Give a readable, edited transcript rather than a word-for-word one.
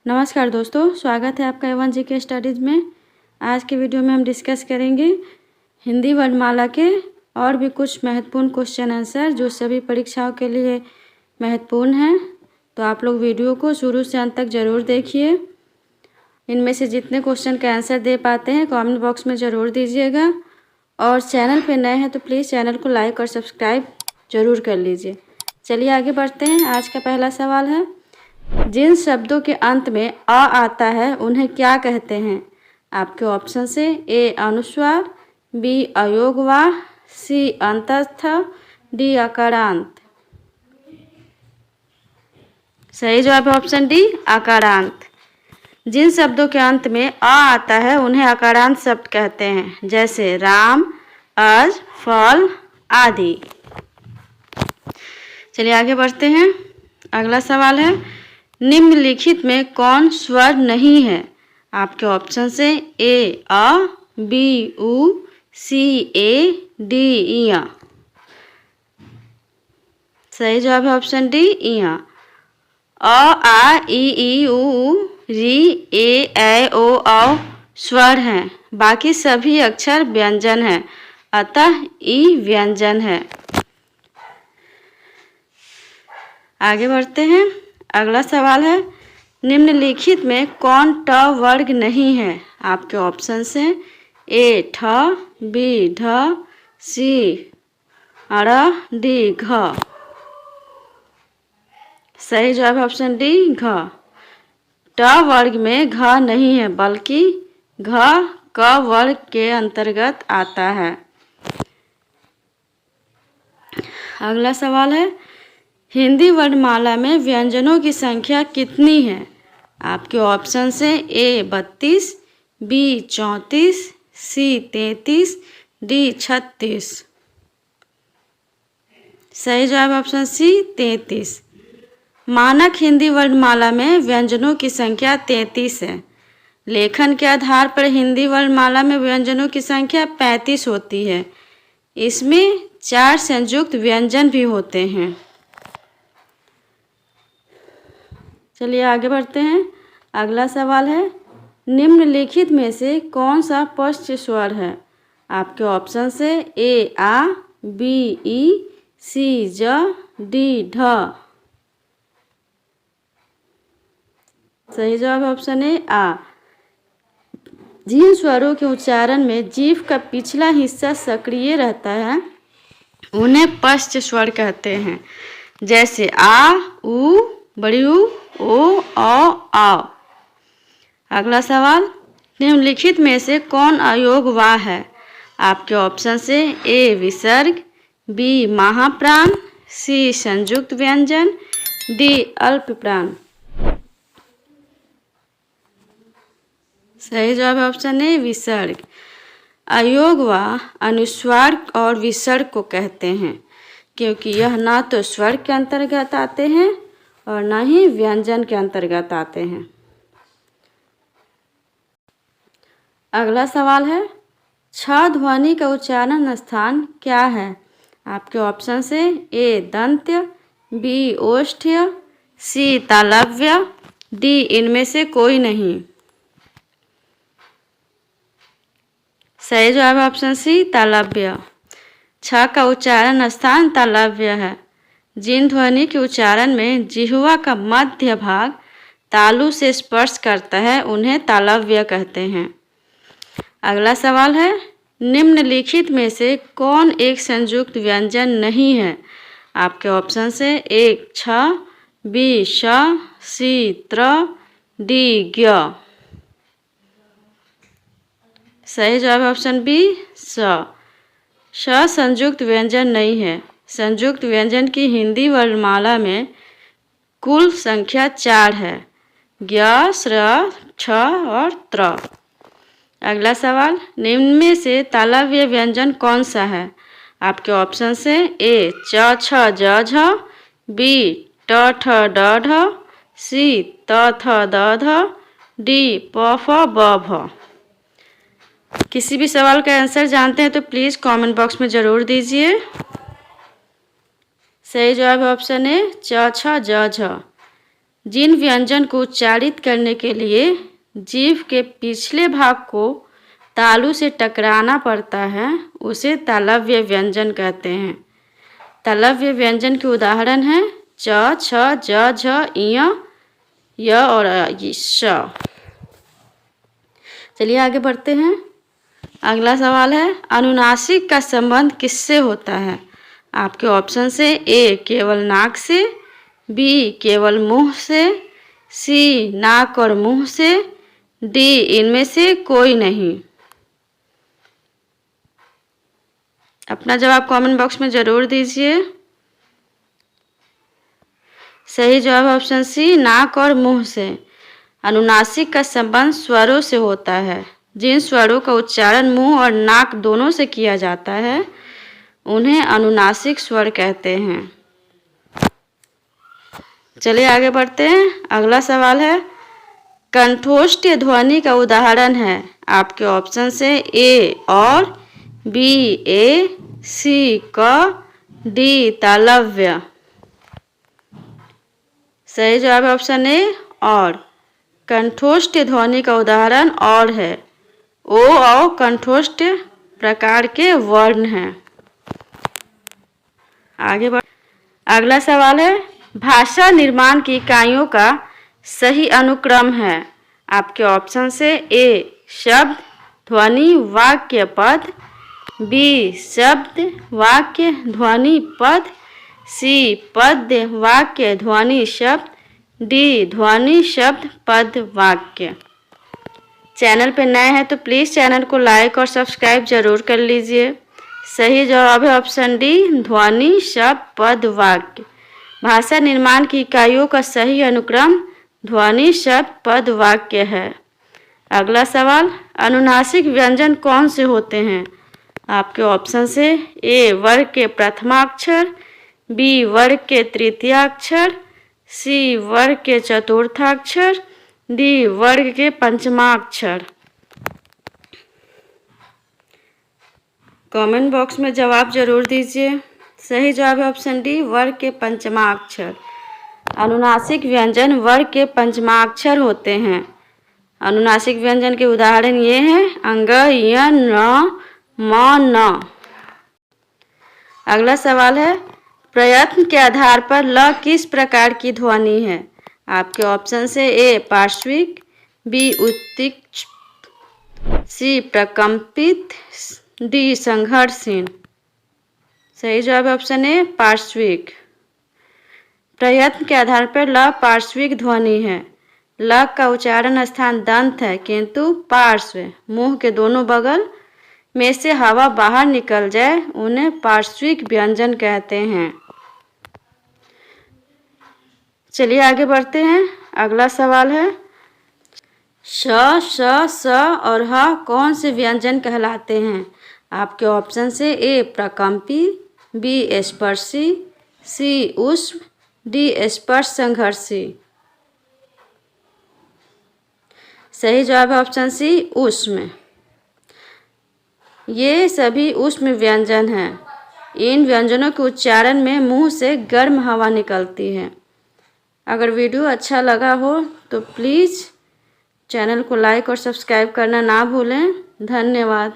नमस्कार दोस्तों, स्वागत है आपका A1 GK स्टडीज़ में। आज के वीडियो में हम डिस्कस करेंगे हिंदी वर्णमाला के और भी कुछ महत्वपूर्ण क्वेश्चन आंसर जो सभी परीक्षाओं के लिए महत्वपूर्ण हैं। तो आप लोग वीडियो को शुरू से अंत तक ज़रूर देखिए। इनमें से जितने क्वेश्चन का आंसर दे पाते हैं कमेंट बॉक्स में ज़रूर दीजिएगा, और चैनल पर नए हैं तो प्लीज़ चैनल को लाइक और सब्सक्राइब ज़रूर कर लीजिए। चलिए आगे बढ़ते हैं। आज का पहला सवाल है, जिन शब्दों के अंत में अ आता है उन्हें क्या कहते हैं? आपके ऑप्शन से ए अनुस्वार, बी अयोगवाह, सी अंतस्थ, डी अकारांत। सही जवाब है ऑप्शन डी अकारांत। जिन शब्दों के अंत में अ आता है उन्हें अकारांत शब्द कहते हैं, जैसे राम, अज, फल आदि। चलिए आगे बढ़ते हैं। अगला सवाल है, निम्नलिखित में कौन स्वर नहीं है? आपके ऑप्शन से ए अ, बी उ, सी ए, डी इया। सही जवाब है ऑप्शन डी इया। अ आ ई उ री ए ऐ ओ औ स्वर हैं, बाकी सभी अक्षर व्यंजन हैं, अतः ई व्यंजन है। आगे बढ़ते हैं। अगला सवाल है, निम्नलिखित में कौन ट वर्ग नहीं है? आपके ऑप्शन से ए ठ, बी ढ, सी अड़, डी घ। सही जवाब है ऑप्शन डी घ। ट वर्ग में घ नहीं है, बल्कि घ क वर्ग के अंतर्गत आता है। अगला सवाल है, हिंदी वर्णमाला में व्यंजनों की संख्या कितनी है? आपके ऑप्शन से ए 32, बी 34, सी 33, डी 36। सही जवाब ऑप्शन सी 33। मानक हिंदी वर्णमाला में व्यंजनों की संख्या 33 है। लेखन के आधार पर हिंदी वर्णमाला में व्यंजनों की संख्या 35 होती है। इसमें 4 संयुक्त व्यंजन भी होते हैं। चलिए आगे बढ़ते हैं। अगला सवाल है, निम्नलिखित में से कौन सा पश्च स्वर है? आपके ऑप्शन से ए आ, बी ई, सी ज, डी ढ। सही जवाब है ऑप्शन ए आ। जिन स्वरों के उच्चारण में जीभ का पिछला हिस्सा सक्रिय रहता है उन्हें पश्च स्वर कहते हैं, जैसे आ, उ, बड़ी उ, ओ, औ। अगला सवाल, निम्नलिखित में से कौन अयोगवाह है? आपके ऑप्शन से ए विसर्ग, बी महाप्राण, सी संयुक्त व्यंजन, डी अल्प प्राण। सही जवाब है ऑप्शन ए विसर्ग। अयोगवाह अनुस्वार और विसर्ग को कहते हैं, क्योंकि यह न तो स्वर के अंतर्गत आते हैं और न ही व्यंजन के अंतर्गत आते हैं। अगला सवाल है, छ ध्वनि का उच्चारण स्थान क्या है? आपके ऑप्शन से ए दंत्य, बी ओष्ठ्य, सी तालव्य, डी इनमें से कोई नहीं। सही जवाब है ऑप्शन सी तालव्य। छ का उच्चारण स्थान तालव्य है। जिन ध्वनि के उच्चारण में जिह्वा का मध्य भाग तालु से स्पर्श करता है उन्हें तालव्य कहते हैं। अगला सवाल है, निम्नलिखित में से कौन एक संयुक्त व्यंजन नहीं है? आपके ऑप्शन से ए छ, बी श, सी त्र, डी ज्ञ। सही जवाब है ऑप्शन बी श संयुक्त व्यंजन नहीं है। संयुक्त व्यंजन की हिंदी वर्णमाला में कुल संख्या 4 है, ज्ञ, श्र, छ और त्र। अगला सवाल, निम्न में से तालव्य व्यंजन कौन सा है? आपके ऑप्शन से ए च छ ज झ, बी ट ठ ड ढ, सी त थ द ध, डी प फ ब भ। किसी भी सवाल का आंसर जानते हैं तो प्लीज़ कमेंट बॉक्स में ज़रूर दीजिए। सही जवाब है ऑप्शन ए च छ ज झ। जिन व्यंजन को उच्चारित करने के लिए जीभ के पिछले भाग को तालु से टकराना पड़ता है उसे तालव्य व्यंजन कहते हैं। तालव्य व्यंजन के उदाहरण हैं च, छ, ज, झ, ञ, य और श। चलिए आगे बढ़ते हैं। अगला सवाल है अनुनासिक का संबंध किससे होता है? आपके ऑप्शन से ए केवल नाक से, बी केवल मुंह से, सी नाक और मुंह से, डी इनमें से कोई नहीं। अपना जवाब कमेंट बॉक्स में ज़रूर दीजिए। सही जवाब ऑप्शन सी नाक और मुंह से। अनुनासिक का संबंध स्वरों से होता है। जिन स्वरों का उच्चारण मुंह और नाक दोनों से किया जाता है उन्हें अनुनासिक स्वर कहते हैं। चलिए आगे बढ़ते हैं। अगला सवाल है कंठोष्ठ ध्वनि का उदाहरण है। आपके ऑप्शन से ए और, बी ए, सी क, डी तालव्य। सही जवाब ऑप्शन ए और। कंठोष्ठ ध्वनि का उदाहरण और है। ओ और कंठोष्ठ प्रकार के वर्ण हैं। आगे बढ़। अगला सवाल है भाषा निर्माण की इकाइयों का सही अनुक्रम है। आपके ऑप्शन से ए शब्द, ध्वनि, वाक्य, पद, बी शब्द, वाक्य, ध्वनि, पद, सी पद्य, वाक्य, ध्वनि, शब्द, डी ध्वनि, शब्द, पद, वाक्य। चैनल पे नए हैं तो प्लीज़ चैनल को लाइक और सब्सक्राइब जरूर कर लीजिए। सही जवाब है ऑप्शन डी ध्वनि, शब्द, पद, वाक्य। भाषा निर्माण की इकाइयों का सही अनुक्रम ध्वनि, शब्द, पद, वाक्य है। अगला सवाल अनुनासिक व्यंजन कौन से होते हैं? आपके ऑप्शन से ए वर्ग के प्रथमाक्षर, बी वर्ग के तृतीयाक्षर, सी वर्ग के चतुर्थाक्षर, डी वर्ग के पंचमाक्षर। कमेंट बॉक्स में जवाब जरूर दीजिए। सही जवाब है ऑप्शन डी वर्ग के पंचमाक्षर। अनुनासिक व्यंजन वर्ग के पंचमाक्षर होते हैं। अनुनासिक व्यंजन के उदाहरण ये हैं अंग, य, न, म, न। अगला सवाल है प्रयत्न के आधार पर ल किस प्रकार की ध्वनि है? आपके ऑप्शन से ए पार्श्विक, बी उत्तिक्ष, सी प्रकंपित, डी संघर्षहीन। सही जवाब ऑप्शन ए पार्श्विक। प्रयत्न के आधार पर ल पार्श्विक ध्वनि है। ल का उच्चारण स्थान दंत है किंतु पार्श्व मुंह के दोनों बगल में से हवा बाहर निकल जाए उन्हें पार्श्विक व्यंजन कहते हैं। चलिए आगे बढ़ते हैं। अगला सवाल है श, श, स और ह कौन से व्यंजन कहलाते हैं? आपके ऑप्शन से ए प्रकंपी, बी स्पर्शी, सी ऊष्म, डी स्पर्श संघर्षी। सही जवाब है ऑप्शन सी ऊष्म। ये सभी ऊष्म व्यंजन हैं। इन व्यंजनों के उच्चारण में मुंह से गर्म हवा निकलती है। अगर वीडियो अच्छा लगा हो तो प्लीज़ चैनल को लाइक और सब्सक्राइब करना ना भूलें। धन्यवाद।